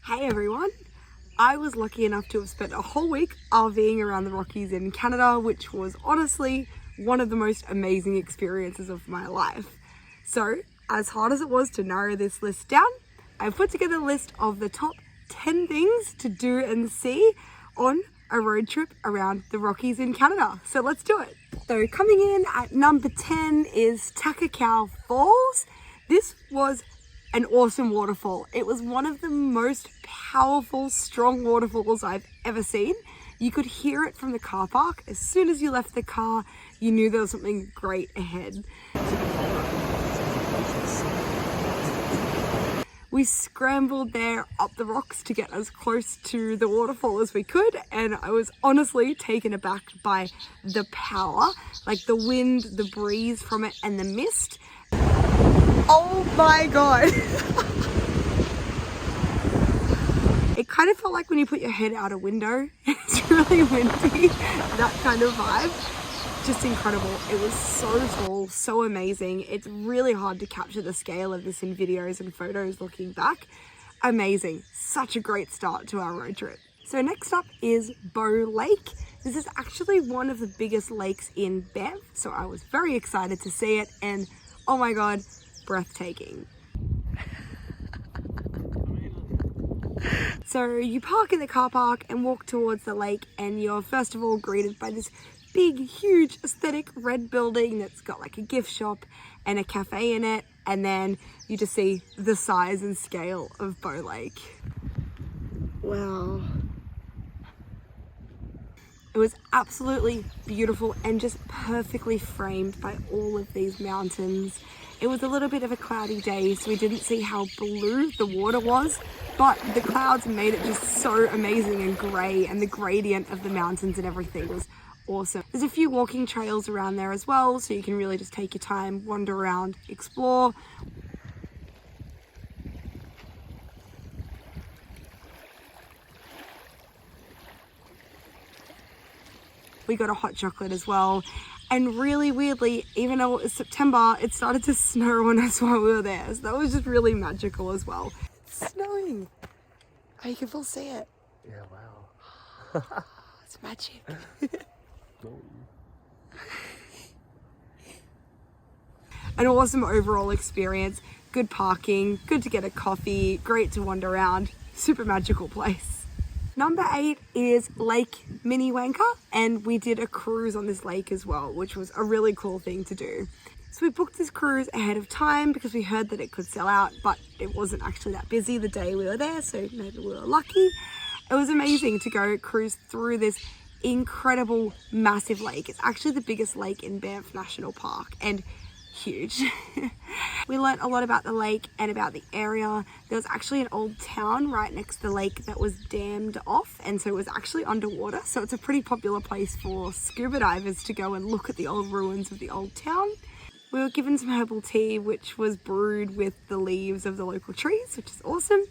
Hey everyone! I was lucky enough to have spent a whole week RVing around the Rockies in Canada, which was honestly one of the most amazing experiences of my life. So, as hard as it was to narrow this list down, I've put together a list of the top 10 things to do and see on a road trip around the Rockies in Canada. So let's do it. So coming in at number 10 is Takakkaw Falls. This was an awesome waterfall. It was one of the most powerful, strong waterfalls I've ever seen. You could hear it from the car park. As soon as you left the car, you knew there was something great ahead. We scrambled there up the rocks to get as close to the waterfall as we could, and I was honestly taken aback by the power, like the wind, the breeze from it, and the mist. Oh my god! It kind of felt like when you put your head out a window, it's really windy, that kind of vibe. Just incredible. It was so tall, so amazing. It's really hard to capture the scale of this in videos and photos looking back. Amazing. Such a great start to our road trip. So next up is Bow Lake. This is actually one of the biggest lakes in Banff, so I was very excited to see it, and oh my god, breathtaking. So you park in the car park and walk towards the lake, and you're first of all greeted by this big, huge, aesthetic red building that's got like a gift shop and a cafe in it, and then you just see the size and scale of Bow Lake. Wow. It was absolutely beautiful and just perfectly framed by all of these mountains. It was a little bit of a cloudy day, so we didn't see how blue the water was, but the clouds made it just so amazing and grey, and the gradient of the mountains and everything was awesome. There's a few walking trails around there as well, so you can really just take your time, wander around, explore. We got a hot chocolate as well, and really weirdly, even though it was September, it started to snow on us while we were there, so that was just really magical as well. It's snowing! Oh, you can full see it. Yeah, wow. It's magic. An awesome overall experience, good parking, good to get a coffee, great to wander around, super magical place. Number 8 is Lake Minnewanka, and we did a cruise on this lake as well, which was a really cool thing to do. So we booked this cruise ahead of time because we heard that it could sell out, but it wasn't actually that busy the day we were there, so maybe we were lucky. It was amazing to go cruise through this incredible, massive lake. It's actually the biggest lake in Banff National Park, and huge. We learnt a lot about the lake and about the area. There was actually an old town right next to the lake that was dammed off, and so it was actually underwater, so it's a pretty popular place for scuba divers to go and look at the old ruins of the old town. We were given some herbal tea, which was brewed with the leaves of the local trees, which is awesome.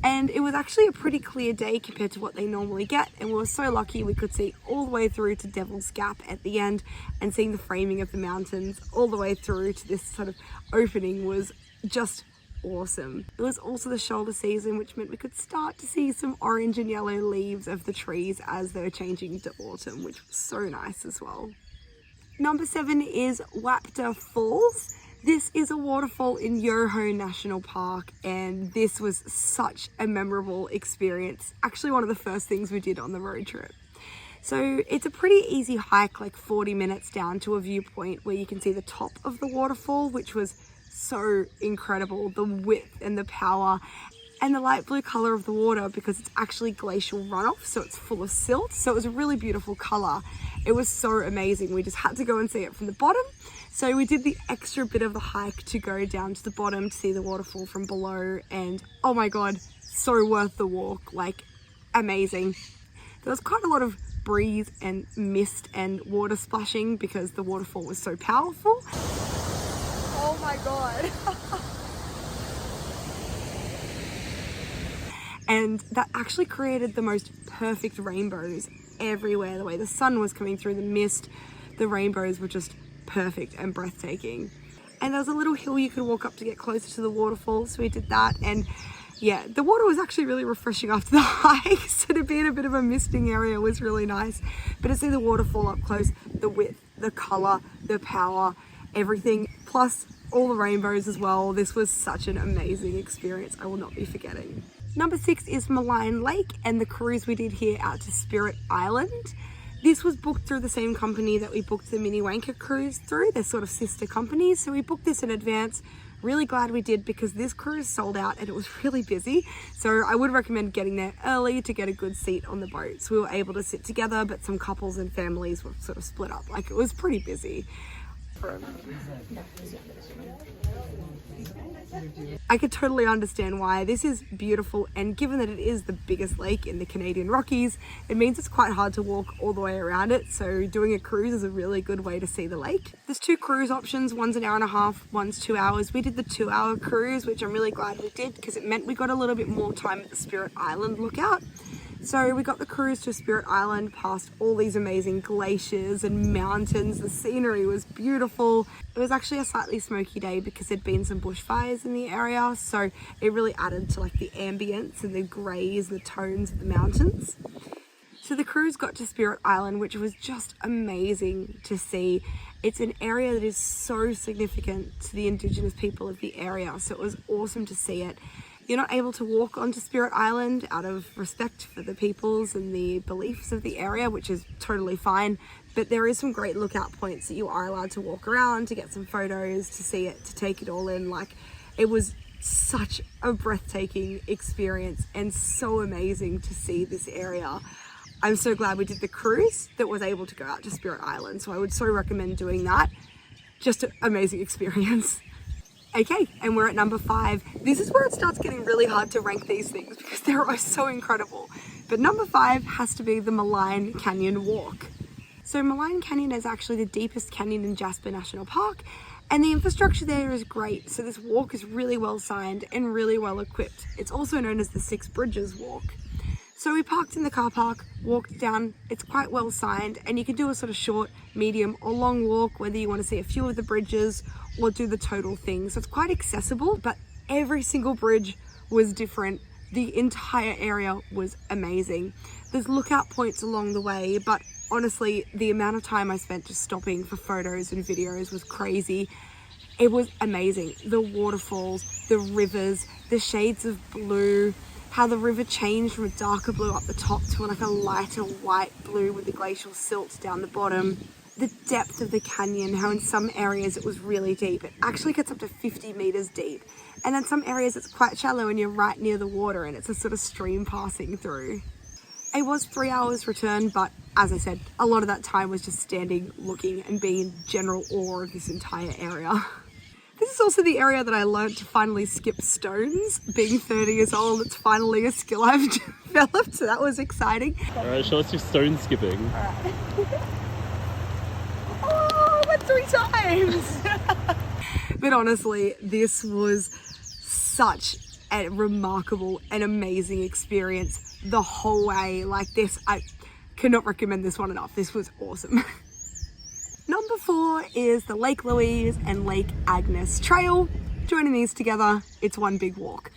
And it was actually a pretty clear day compared to what they normally get. And we were so lucky we could see all the way through to Devil's Gap at the end, and seeing the framing of the mountains all the way through to this sort of opening was just awesome. It was also the shoulder season, which meant we could start to see some orange and yellow leaves of the trees as they were changing to autumn, which was so nice as well. Number 7 is Wapta Falls. This is a waterfall in Yoho National Park, and this was such a memorable experience. Actually, one of the first things we did on the road trip. So it's a pretty easy hike, like 40 minutes down to a viewpoint where you can see the top of the waterfall, which was so incredible. The width and the power and the light blue color of the water, because it's actually glacial runoff, so it's full of silt. So it was a really beautiful color. It was so amazing. We just had to go and see it from the bottom. So we did the extra bit of the hike to go down to the bottom to see the waterfall from below, and oh my god, so worth the walk, like amazing. There was quite a lot of breeze and mist and water splashing because the waterfall was so powerful. Oh my god. And that actually created the most perfect rainbows everywhere. The way the sun was coming through the mist, the rainbows were just perfect and breathtaking. And there was a little hill you could walk up to get closer to the waterfall, so we did that, and Yeah, the water was actually really refreshing after the hike, so to be in a bit of a misting area was really nice. But to see the waterfall up close, the width, the colour, the power, everything, plus all the rainbows as well, this was such an amazing experience I will not be forgetting. Number 6 is Maligne Lake and the cruise we did here out to Spirit Island. This was booked through the same company that we booked the Minnewanka cruise through. They're sort of sister companies, so we booked this in advance. Really glad we did because this cruise sold out and it was really busy. So I would recommend getting there early to get a good seat on the boat. So we were able to sit together, but some couples and families were sort of split up. Like, it was pretty busy. I could totally understand why. This is beautiful, and given that it is the biggest lake in the Canadian Rockies, it means it's quite hard to walk all the way around it, so doing a cruise is a really good way to see the lake. There's 2 cruise options, one's an hour and a half, one's 2 hours. We did the 2-hour cruise, which I'm really glad we did because it meant we got a little bit more time at the Spirit Island lookout. So we got the cruise to Spirit Island past all these amazing glaciers and mountains. The scenery was beautiful. It was actually a slightly smoky day because there'd been some bushfires in the area, so it really added to like the ambience and the greys, the tones of the mountains. So the cruise got to Spirit Island, which was just amazing to see. It's an area that is so significant to the Indigenous people of the area, so it was awesome to see it. You're not able to walk onto Spirit Island out of respect for the peoples and the beliefs of the area, which is totally fine, but there is some great lookout points that you are allowed to walk around, to get some photos, to see it, to take it all in. Like, it was such a breathtaking experience and so amazing to see this area. I'm so glad we did the cruise that was able to go out to Spirit Island, so I would so recommend doing that. Just an amazing experience. Okay, and we're at number 5. This is where it starts getting really hard to rank these things because they're so incredible. But number 5 has to be the Maligne Canyon walk. So Maligne Canyon is actually the deepest canyon in Jasper National Park, and the infrastructure there is great. So this walk is really well signed and really well equipped. It's also known as the 6 Bridges walk. So we parked in the car park, walked down, it's quite well signed, and you can do a sort of short, medium or long walk, whether you want to see a few of the bridges or do the total thing. So it's quite accessible, but every single bridge was different. The entire area was amazing. There's lookout points along the way, but honestly, the amount of time I spent just stopping for photos and videos was crazy. It was amazing. The waterfalls, the rivers, the shades of blue, how the river changed from a darker blue up the top to like a lighter white blue with the glacial silt down the bottom. The depth of the canyon, how in some areas it was really deep. It actually gets up to 50 meters deep. And then some areas it's quite shallow and you're right near the water and it's a sort of stream passing through. It was 3 hours return, but as I said, a lot of that time was just standing, looking and being in general awe of this entire area. This is also the area that I learned to finally skip stones. Being 30 years old, it's finally a skill I've developed, so that was exciting. Alright, show us your stone skipping. Alright. Oh, I went 3 times! But honestly, this was such a remarkable and amazing experience the whole way. Like this, I cannot recommend this one enough. This was awesome. Number 4 is the Lake Louise and Lake Agnes trail. Joining these together, it's one big walk.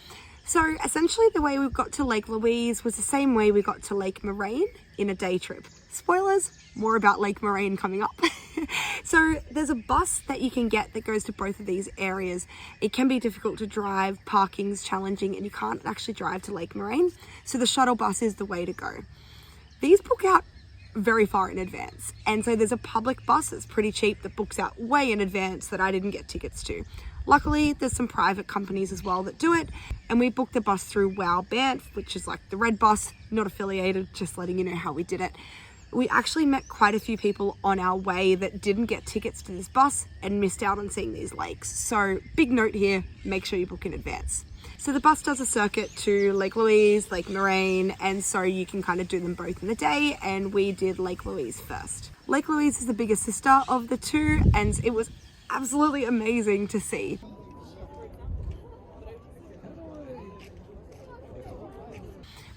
So essentially the way we got to Lake Louise was the same way we got to Lake Moraine in a day trip. Spoilers, more about Lake Moraine coming up. So there's a bus that you can get that goes to both of these areas. It can be difficult to drive, parking's challenging, and you can't actually drive to Lake Moraine. So the shuttle bus is the way to go. These book out very far in advance, and so there's a public bus that's pretty cheap that books out way in advance that I didn't get tickets to. Luckily there's some private companies as well that do it, and we booked the bus through Banff, which is like the red bus, not affiliated, just letting you know how we did it. We actually met quite a few people on our way that didn't get tickets to this bus and missed out on seeing these lakes. So big note here, make sure you book in advance. So the bus does a circuit to Lake Louise, Lake Moraine, and so you can kind of do them both in the day, and we did Lake Louise first. Lake Louise is the bigger sister of the two, and it was absolutely amazing to see.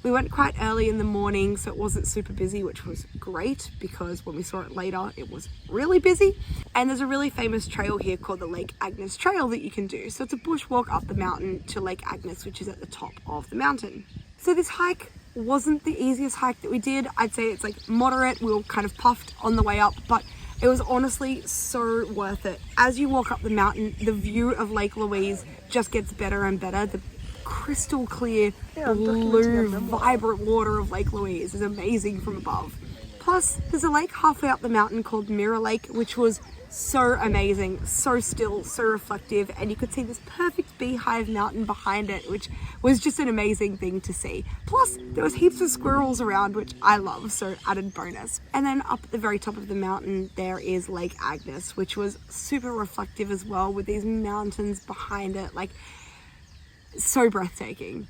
We went quite early in the morning, so it wasn't super busy, which was great because when we saw it later, it was really busy. And there's a really famous trail here called the Lake Agnes Trail that you can do. So it's a bushwalk up the mountain to Lake Agnes, which is at the top of the mountain. So this hike wasn't the easiest hike that we did. I'd say it's like moderate. We were kind of puffed on the way up, but it was honestly so worth it. As you walk up the mountain, the view of Lake Louise just gets better and better. The crystal clear, blue, vibrant water of Lake Louise is amazing from above. Plus, there's a lake halfway up the mountain called Mirror Lake, which was so amazing, so still, so reflective, and you could see this perfect beehive mountain behind it, which was just an amazing thing to see. Plus, there was heaps of squirrels around, which I love, so added bonus. And then up at the very top of the mountain, there is Lake Agnes, which was super reflective as well, with these mountains behind it, like so breathtaking.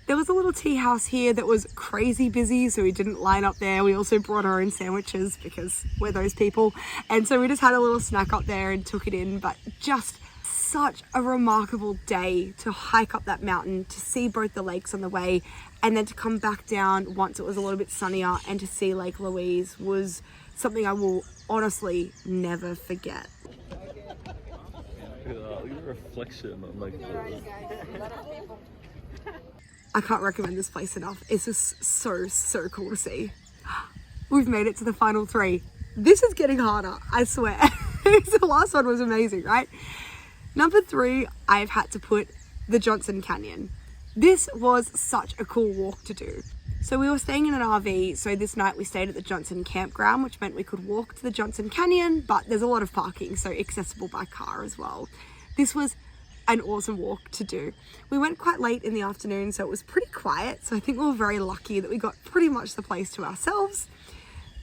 There was a little tea house here that was crazy busy, so we didn't line up there. We also brought our own sandwiches because we're those people. And so we just had a little snack up there and took it in, but just such a remarkable day to hike up that mountain, to see both the lakes on the way, and then to come back down once it was a little bit sunnier and to see Lake Louise was something I will honestly never forget. Look at the reflection on like the... I can't recommend this place enough. It's just so cool to see. We've made it to the final 3. This is getting harder, I swear. The last one was amazing, right? Number 3, I've had to put the Johnson Canyon. This was such a cool walk to do. So we were staying in an RV, so this night we stayed at the Johnson campground, which meant we could walk to the Johnson Canyon, but there's a lot of parking, so accessible by car as well. This was an awesome walk to do. We went quite late in the afternoon, so it was pretty quiet, so I think we were very lucky that we got pretty much the place to ourselves.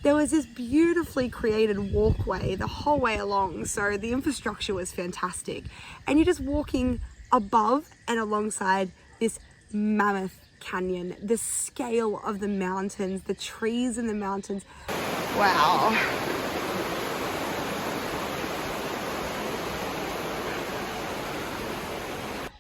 There was this beautifully created walkway the whole way along, so the infrastructure was fantastic. And you're just walking above and alongside this mammoth canyon, the scale of the mountains, the trees in the mountains. Wow.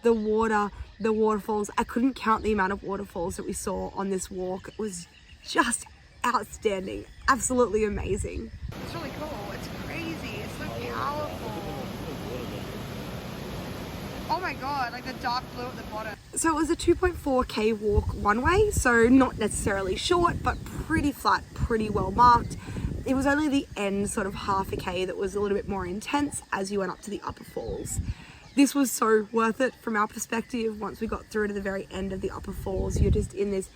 The water, the waterfalls. I couldn't count the amount of waterfalls that we saw on this walk. It was just outstanding, absolutely amazing. It's really cool, it's crazy, it's so powerful. Oh my god, like the dark blue at the bottom. So it was a 2.4k walk one way, so not necessarily short, but pretty flat, pretty well marked. It was only the end sort of half a k that was a little bit more intense as you went up to the upper falls. This was so worth it from our perspective. Once we got through to the very end of the upper falls, you're just in this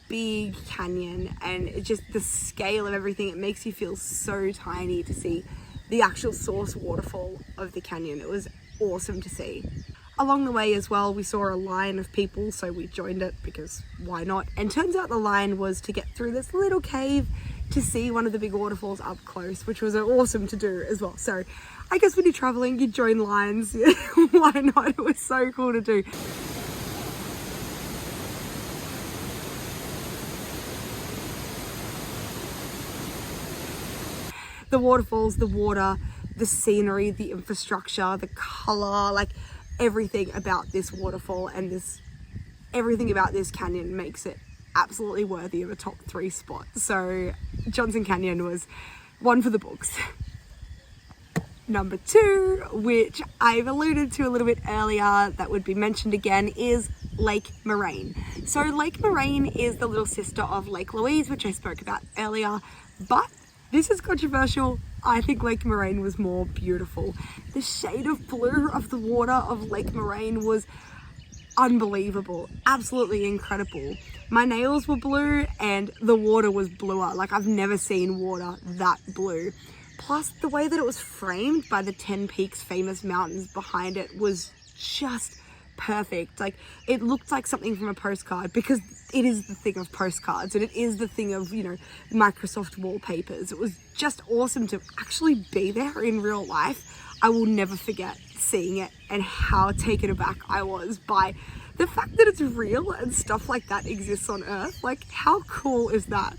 big canyon, and it's just the scale of everything, it makes you feel so tiny to see the actual source waterfall of the canyon. It was awesome to see. Along the way as well, we saw a line of people, so we joined it because why not? And turns out the line was to get through this little cave to see one of the big waterfalls up close, which was awesome to do as well. So I guess when you're traveling, you join lines. Why not? It was so cool to do. The waterfalls, the water, the scenery, the infrastructure, the color, like everything about this waterfall and everything about this canyon makes it absolutely worthy of a top 3 spot. So Johnson Canyon was one for the books. Number 2, which I've alluded to a little bit earlier, that would be mentioned again, is Lake Moraine. So Lake Moraine is the little sister of Lake Louise, which I spoke about earlier, but this is controversial. I think Lake Moraine was more beautiful. The shade of blue of the water of Lake Moraine was unbelievable, absolutely incredible. My nails were blue and the water was bluer. Like, I've never seen water that blue. Plus, the way that it was framed by the 10 Peaks famous mountains behind it was just perfect. Like, it looked like something from a postcard, because it is the thing of postcards and it is the thing of, you know, Microsoft wallpapers. It was just awesome to actually be there in real life. I will never forget seeing it and how taken aback I was by the fact that it's real and stuff like that exists on Earth. Like, how cool is that?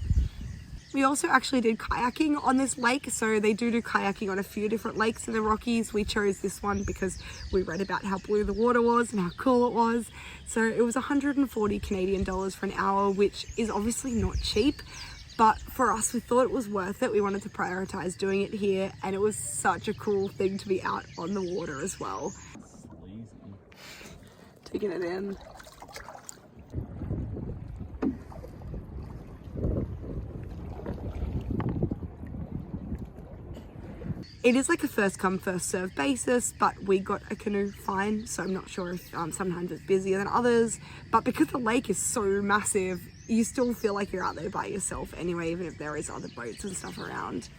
We also actually did kayaking on this lake. So they do kayaking on a few different lakes in the Rockies. We chose this one because we read about how blue the water was and how cool it was. So it was 140 Canadian dollars for an hour, which is obviously not cheap. But for us, we thought it was worth it. We wanted to prioritize doing it here, and it was such a cool thing to be out on the water as well. Taking it in. It is like a first come first serve basis, but we got a canoe fine, so I'm not sure if sometimes it's busier than others, but because the lake is so massive, you still feel like you're out there by yourself anyway, even if there is other boats and stuff around.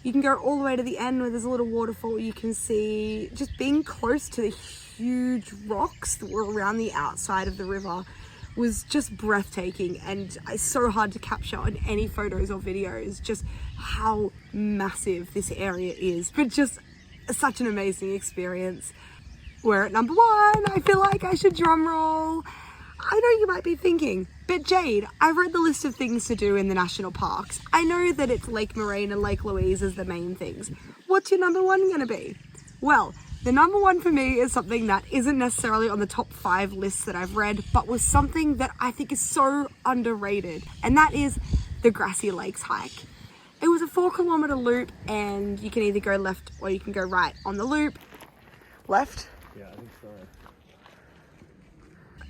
You can go all the way to the end where there's a little waterfall you can see. Just being close to the huge rocks that were around the outside of the river was just breathtaking, and it's so hard to capture on any photos or videos just how massive this area is, but just such an amazing experience. We're at number 1. I feel like I should drum roll. I know you might be thinking, but Jade, I've read the list of things to do in the national parks. I know that it's Lake Moraine and Lake Louise as the main things. What's your number 1 gonna be? Well, the number 1 for me is something that isn't necessarily on the top 5 lists that I've read, but was something that I think is so underrated, and that is the Grassi Lakes hike. It was a 4-kilometer loop, and you can either go left or you can go right on the loop. Left? Yeah, I think so.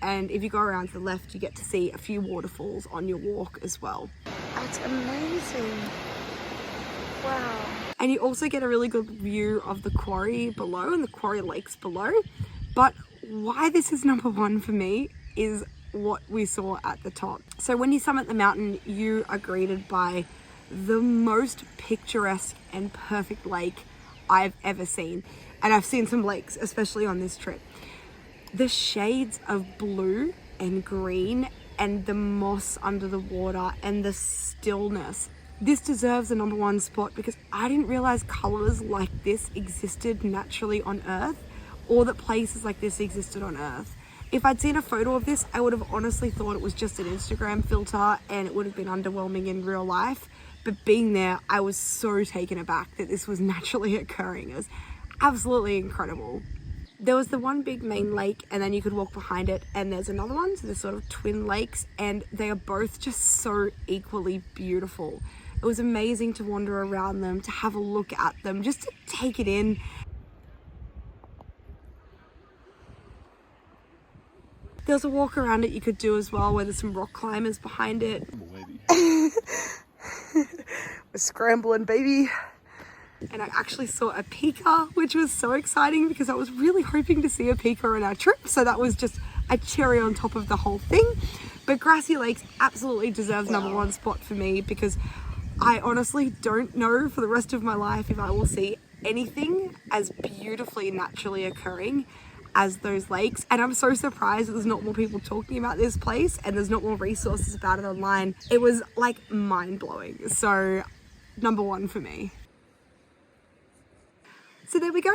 And if you go around to the left, you get to see a few waterfalls on your walk as well. That's amazing. Wow. And you also get a really good view of the quarry below and the quarry lakes below. But why this is number 1 for me is what we saw at the top. So when you summit the mountain, you are greeted by the most picturesque and perfect lake I've ever seen. And I've seen some lakes, especially on this trip. The shades of blue and green and the moss under the water and the stillness. This deserves a number 1 spot because I didn't realize colors like this existed naturally on Earth, or that places like this existed on Earth. If I'd seen a photo of this, I would have honestly thought it was just an Instagram filter and it would have been underwhelming in real life. But being there, I was so taken aback that this was naturally occurring. It was absolutely incredible. There was the one big main lake, and then you could walk behind it, and there's another one, so there's sort of twin lakes, and they are both just so equally beautiful. It was amazing to wander around them, to have a look at them, just to take it in. There's a walk around it you could do as well, where there's some rock climbers behind it. We're scrambling, baby. And I actually saw a pika, which was so exciting because I was really hoping to see a pika on our trip. So that was just a cherry on top of the whole thing. But Grassi Lakes absolutely deserves number 1 spot for me because I honestly don't know for the rest of my life if I will see anything as beautifully naturally occurring as those lakes. And I'm so surprised that there's not more people talking about this place and there's not more resources about it online. It was like mind-blowing. So number 1 for me. So there we go.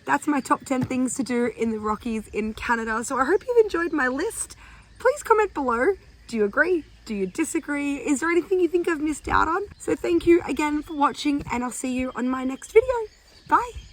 That's my top 10 things to do in the Rockies in Canada. So I hope you've enjoyed my list. Please comment below. Do you agree? Do you disagree? Is there anything you think I've missed out on? So thank you again for watching, and I'll see you on my next video. Bye.